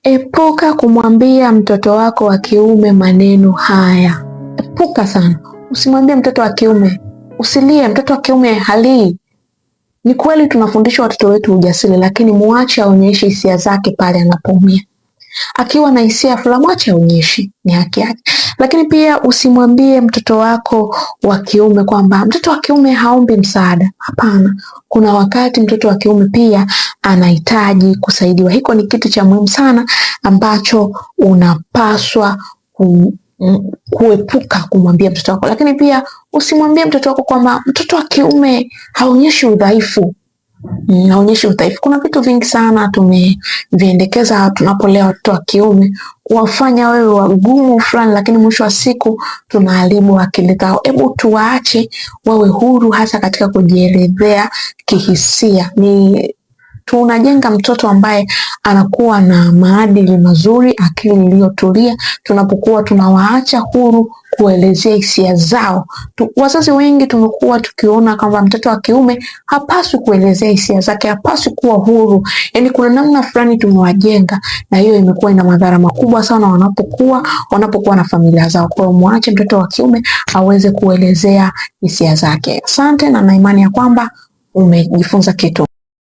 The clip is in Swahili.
Epuka kumwambia mtoto wako wa kiume maneno haya. Epuka sana. Usimwambie mtoto wa kiume, usilie. Mtoto wa kiume halii. Ni kweli tunafundisha watoto wetu ujasiri, lakini muache aonyeshe hisia zake pale anapoumia. Akiwa na hisia fulani, muache aonyeshe, ni haki yake. Lakini pia usimwambie mtoto wako wa kiume kwamba mtoto wa kiume haombi msaada. Hapana. Kuna wakati mtoto wa kiume pia anahitaji kusaidiwa. Hiko ni kitu cha muhimu sana ambacho unapaswa kuepuka kumwambia mtoto wako. Lakini pia usimwambie mtoto wako kwamba mtoto wa kiume haonyeshi udhaifu. Haonyeshi udhaifu. Kuna vitu vingi sana tumeviendekeza tunapolea watoto wa kiume, kuwafanya wewe wagumu fulani, lakini mwisho wa siku tunaharibu akili zao. Hebu tuwaache wawe huru, hasa katika kujielezea kihisia. Tunajenga mtoto ambaye anakuwa na maadili mazuri, akili iliyotulia, tunapokuwa tunawaacha huru kuelezea hisia zao. Wazazi wengi tumekuwa tukiona kwamba mtoto wa kiume hapaswi kuelezea hisia zake, hapaswi kuwa huru. Yaani kuna namna fulani tumewajenga, na hiyo imekuwa ina madhara makubwa sana wanapokuwa na familia zao. Kwa hiyo muache mtoto wa kiume aweze kuelezea hisia zake. Asante, na imani ya kwamba umejifunza kitu.